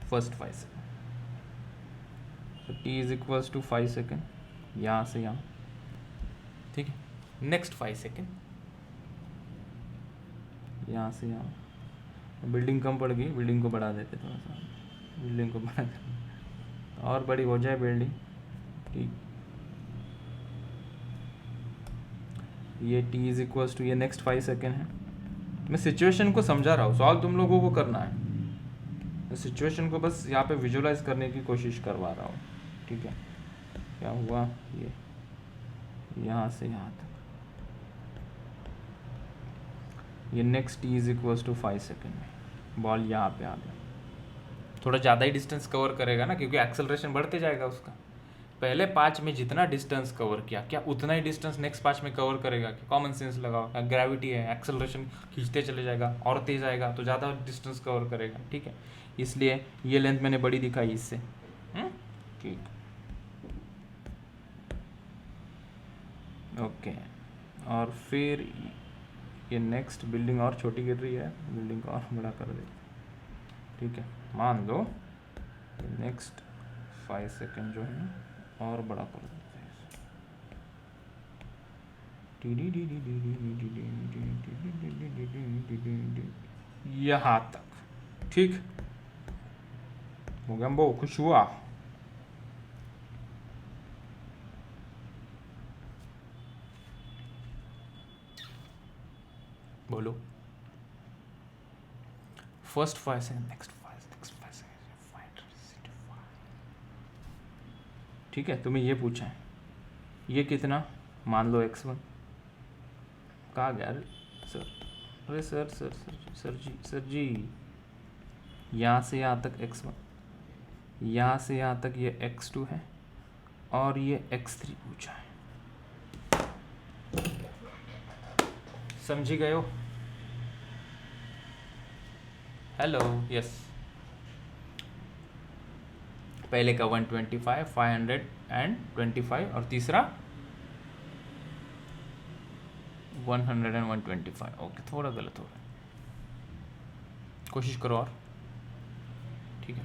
फर्स्ट 5 सेकेंड, तो t is equals to 5 second यहाँ से यहाँ। ठीक है, नेक्स्ट 5 सेकेंड यहाँ से यहाँ। बिल्डिंग कम पड़ गई, बिल्डिंग को बढ़ा देते थोड़ा सा, बिल्डिंग को बढ़ा देते और बड़ी हो जाए बिल्डिंग। ठीक, ये टी इज इक्वल्स टू, ये नेक्स्ट 5 सेकेंड है। मैं सिचुएशन को समझा रहा हूँ, सॉल्व तुम लोगों को करना है, मैं सिचुएशन को बस यहाँ पे विजुलाइज करने की कोशिश करवा रहा हूँ। ठीक है, क्या हुआ, ये यहाँ से यहाँ तक, ये next t is equals to 5 second में बॉल यहाँ पे आ गया। थोड़ा ज़्यादा ही डिस्टेंस कवर करेगा ना, क्योंकि एक्सेलरेशन बढ़ते जाएगा उसका। पहले 5 में जितना डिस्टेंस कवर किया, क्या उतना ही डिस्टेंस नेक्स्ट 5 में कवर करेगा? क्या कॉमन सेंस लगाओ, क्या ग्रेविटी है, एक्सेलरेशन खींचते चले जाएगा और तेज आएगा तो ज़्यादा डिस्टेंस कवर करेगा। ठीक है, इसलिए ये लेंथ मैंने बड़ी दिखाई इससे। ठीक, ओके, और फिर ये नेक्स्ट बिल्डिंग और छोटी गिर रही है, बिल्डिंग को और बड़ा कर दे। ठीक है, मान लो नेक्स्ट 5 सेकेंड जो है और बड़ा कर देते हैं, यहाँ तक। ठीक हो गया, वो खुश हुआ। बोलो, फर्स्ट 5 सेकेंड, नेक्स्ट 5 सेकेंड। ठीक है, तुम्हें ये पूछा है, ये कितना, मान लो x1, कहाँ गया सर, अरे सर जी यहाँ से यहाँ तक x1, यहाँ से यहाँ तक ये x2 है और ये x3 पूछा है। समझी गए हो? Hello, yes. पहले का 125, 525 और तीसरा 100 and 125। ओके, थोड़ा गलत हो रहा है, कोशिश करो और। ठीक है,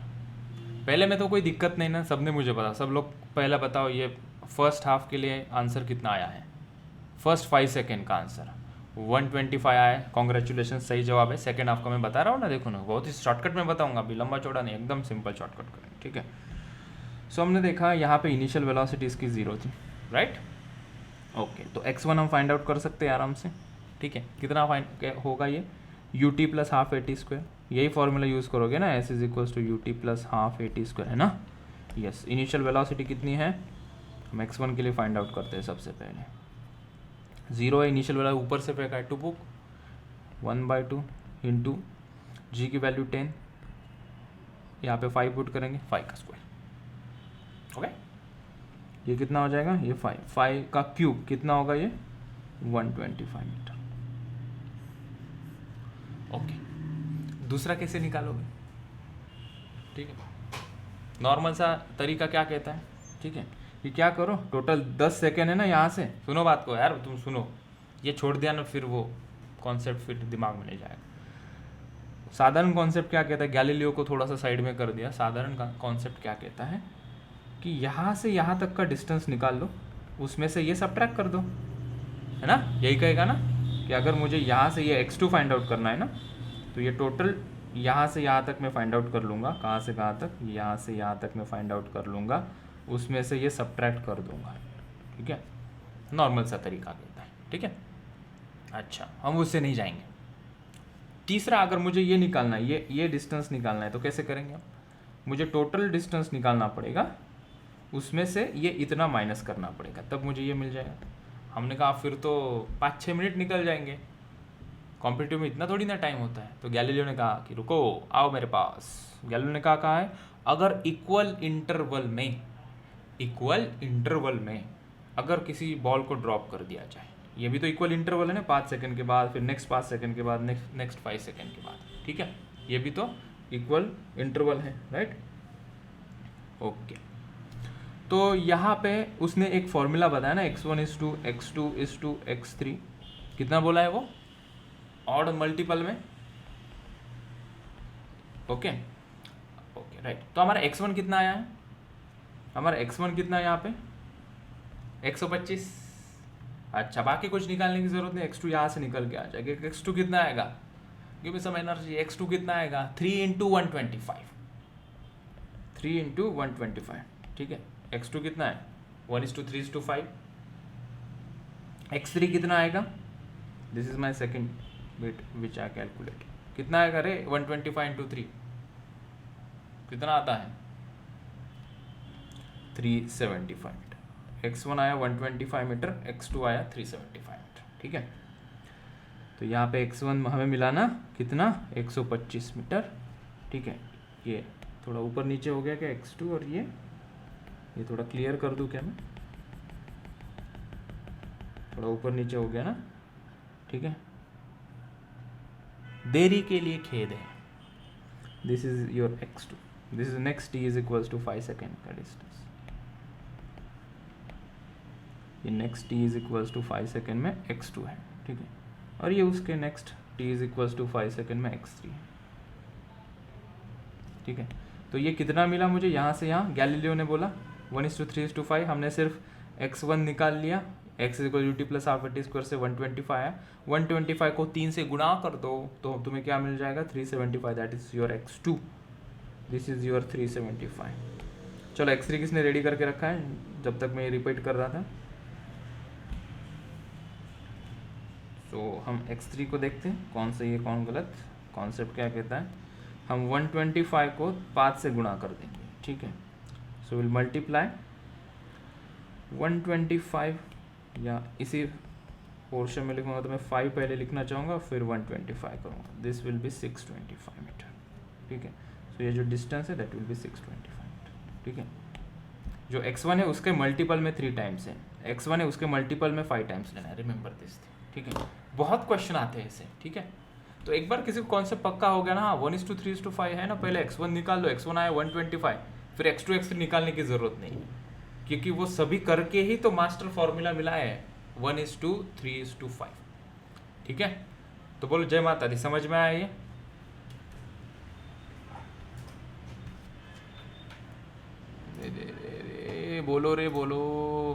पहले में तो कोई दिक्कत नहीं ना, सबने मुझे पता, सब लोग पहला बताओ ये फर्स्ट हाफ के लिए आंसर कितना आया है। फर्स्ट 5 सेकेंड का आंसर 125 आया है, कॉन्ग्रेचुलेशन, सही जवाब है। सेकेंड हाफ का मैं बता रहा हूँ ना, देखो ना, बहुत ही शॉर्टकट में बताऊंगा, अभी लंबा चौड़ा नहीं, एकदम सिंपल शॉर्टकट करें। ठीक है, सो हमने देखा यहाँ पे इनिशियल वेलोसिटी इसकी 0 थी, राइट। ओके, तो x1 हम फाइंड आउट कर सकते हैं आराम से। ठीक है, कितना फाइंड होगा ये, ut प्लस हाफ AT², यही फॉर्मूला यूज़ करोगे ना, s is equals to ut plus half AT², है ना। यस, इनिशियल वेलोसिटी कितनी है, हम x1 के लिए फाइंड आउट करते हैं सबसे पहले। 0 है इनिशियल वाला, ऊपर से फेंका है, टू बुक 1/2 इंटू जी की वैल्यू 10, यहाँ पे 5 पुट करेंगे, 5 का स्क्वायर। ओके, ये कितना हो जाएगा, ये 5 का क्यूब कितना होगा, ये 125 मीटर। ओके, दूसरा कैसे निकालोगे? ठीक है, नॉर्मल सा तरीका क्या कहता है। ठीक है, ये क्या करो, टोटल 10 सेकेंड है ना, यहाँ से सुनो बात को यार, तुम सुनो, ये छोड़ दिया ना फिर वो कॉन्सेप्ट फिर दिमाग में नहीं जाएगा। साधारण कॉन्सेप्ट क्या कहता है, गैलीलियो को थोड़ा सा साइड में कर दिया। साधारण कॉन्सेप्ट क्या कहता है कि यहाँ से यहाँ तक का डिस्टेंस निकाल लो, उसमें से ये सब्ट्रैक्ट कर दो, है ना। यही कहेगा ना कि अगर मुझे यहाँ से ये x2 फाइंड आउट करना है ना, तो ये टोटल यहाँ से यहाँ तक मैं फाइंड आउट कर लूँगा। कहाँ से कहाँ तक, यहाँ से यहाँ तक मैं फाइंड आउट कर लूँगा, उसमें से ये सब्ट्रैक्ट कर दूंगा। ठीक है, नॉर्मल सा तरीका कहता है। ठीक है, अच्छा, हम उससे नहीं जाएंगे। तीसरा, अगर मुझे ये निकालना है, ये डिस्टेंस निकालना है, तो कैसे करेंगे हम, मुझे टोटल डिस्टेंस निकालना पड़ेगा, उसमें से ये इतना माइनस करना पड़ेगा, तब मुझे ये मिल जाएगा। हमने कहा फिर तो 5-6 मिनट निकल जाएंगे, कॉम्पिटिटिव में इतना थोड़ी ना टाइम होता है। तो गैलीलियो ने कहा कि रुको, आओ मेरे पास। गैलीलियो ने कहा है, अगर इक्वल इंटरवल में अगर किसी बॉल को ड्रॉप कर दिया जाए, ये भी तो इक्वल इंटरवल है ना, 5 सेकंड के बाद, फिर नेक्स्ट 5 सेकंड के बाद, नेक्स्ट 5 सेकंड के बाद। ठीक है, ये भी तो इक्वल इंटरवल है, राइट। ओके, तो यहाँ पे उसने एक फॉर्मूला बताया ना, x1 is to x2 is to x3, कितना बोला है वो ऑड मल्टीपल में। ओके ओके राइट, तो हमारा x1 कितना आया है, हमारा x1 कितना है यहाँ पे 125। अच्छा, बाकी कुछ निकालने की जरूरत नहीं, x2 यहाँ से निकल के आ जाएगा। x2 कितना आएगा, give me some energy, x2 कितना आएगा 3 इंटू 125, 3 इंटू 125, ठीक है। x2 कितना है 1:3:5। x3 कितना आएगा, this is my second bit which I calculate, कितना आएगा रे 125 इंटू 3 कितना आता है 375 मीटर। x1 आया 125 मीटर, x2 आया 375 मीटर, ठीक है। तो यहाँ पे x1 हमें मिला ना कितना 125 मीटर, ठीक है। ये थोड़ा ऊपर नीचे हो गया क्या x2, और ये थोड़ा क्लियर कर दूं क्या मैं, थोड़ा ऊपर नीचे हो गया ना, ठीक है। देरी के लिए खेद है, this is your x2, this is next t is equals to 5 second का डिस्टेंस, ये next t is equals to 5 second में x2 है, ठीक है। और ये उसके next t is equals to 5 second में x3 है, ठीक है। तो ये कितना मिला मुझे यहाँ से यहाँ, गैलीलियो ने बोला 1:3:5, हमने सिर्फ x1 निकाल लिया, x equal T plus half T square से 125 आया, 125 को 3 से गुणा कर दो तो तुम्हें क्या मिल जाएगा 375, that is your x2, this is your 375। चलो x3 किसने रेडी करके रखा है जब तक मैं ये रिपीट कर रहा था, तो हम x3 को देखते हैं कौन सही है कौन गलत। कॉन्सेप्ट क्या कहता है, हम 125 को 5 से गुणा कर देंगे, ठीक है। सो विल मल्टीप्लाई 125, या इसी पोर्शन में लिखूंगा तो मैं 5 पहले लिखना चाहूँगा फिर 125 करूँगा, दिस विल बी 625 मीटर, ठीक है। सो ये जो डिस्टेंस है दैट विल बी 625 मीटर, ठीक है। जो x1 है उसके मल्टीपल में 3 टाइम्स है, x1 है उसके मल्टीपल में 5 टाइम्स लेना है, रिमेंबर दिस, ठीक है। बहुत क्वेश्चन आते हैं इससे, ठीक है। तो एक बार किसी को कॉन्सेप्ट पक्का हो गया ना, 1:3:5 है ना, पहले x1 निकाल लो, x1 आया 125, फिर x2 x3 निकालने की जरूरत नहीं है, क्योंकि वो सभी करके ही तो मास्टर फॉर्मूला मिला है 1:3:5, ठीक है। तो बोलो जय माता दी, समझ में आया ये। बोलो रे बोलो,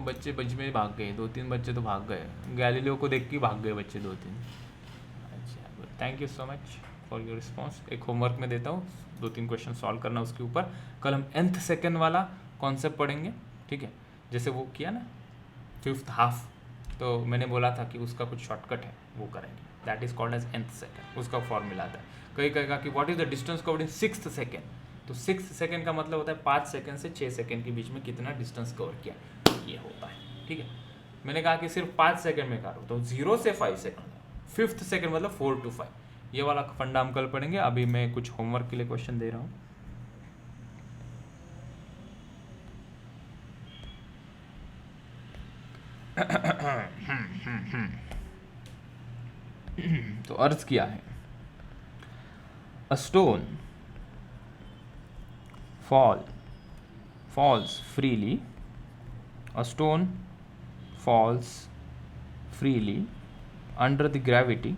बच्चे बच में भाग गए, 2-3 बच्चे तो भाग गए, गैलीलियो को देख के भाग गए बच्चे 2-3। अच्छा, thank you so much for your response. एक होमवर्क में देता हूँ, 2-3 क्वेश्चन सॉल्व करना उसके ऊपर। कल हम nth सेकेंड वाला कॉन्सेप्ट पढ़ेंगे, ठीक है। जैसे वो किया ना 5th हाफ, तो मैंने बोला था कि उसका कुछ शॉर्टकट है वो करेंगे, that is called as nth second, उसका फॉर्मूला आता है। कई कहेगा कि what is the distance covered in 6th second, तो 6th सेकेंड का मतलब होता है 5 सेकेंड से 6 सेकेंड के बीच में कितना डिस्टेंस कवर किया, ये होता है, ठीक है। मैंने कहा कि सिर्फ 5 सेकेंड में करो तो 0 से 5 सेकेंड, 5th सेकेंड मतलब 4 to 5, ये वाला फंडा हम कल पढ़ेंगे। अभी मैं कुछ होमवर्क के लिए क्वेश्चन दे रहा हूँ। तो अर्थ क्या है, a stone falls freely, a stone falls freely under the gravity,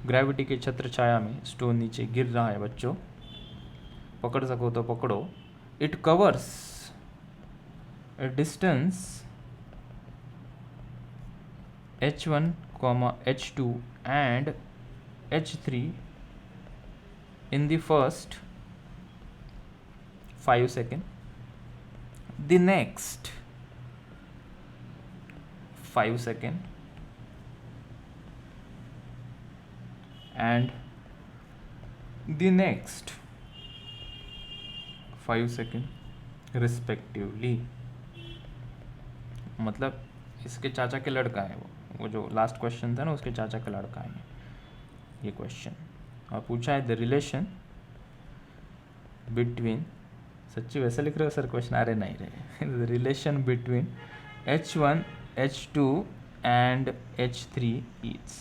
gravity के छत्र छाया में स्टोन नीचे गिर रहा है बच्चों, पकड़ सको तो पकड़ो। It covers a distance h1, h2 and h3 in the first 5 seconds, the next 5 seconds and the next 5 seconds respectively। मतलब इसके चाचा के लड़का है वो जो लास्ट क्वेश्चन था ना उसके चाचा का लड़का है ये क्वेश्चन। और पूछा है द रिलेशन बिटवीन, सच्ची वैसा लिख रहे हो सर क्वेश्चन, अरे नहीं रहे, the relation between h1, h2 and h3 is,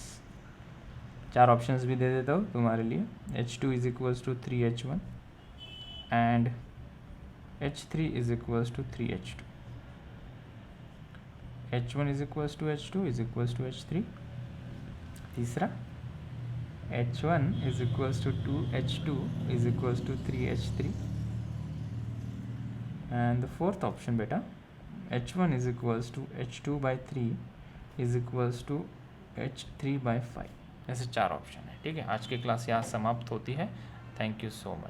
4 options भी दे देता हूँ तुम्हारे लिए। h2 is equals to 3h1 एंड H3 is equals to 3H2, H1 is equals to H2 is equals to H3, तीसरा H1 is equals to 2H2 is equals to 3H3, and the fourth option बेटा H1 is equals to H2/3 is equals to H3/5। ऐसे 4 option है। ठीक है, आज की class यहाँ समाप्त होती है। Thank you so much.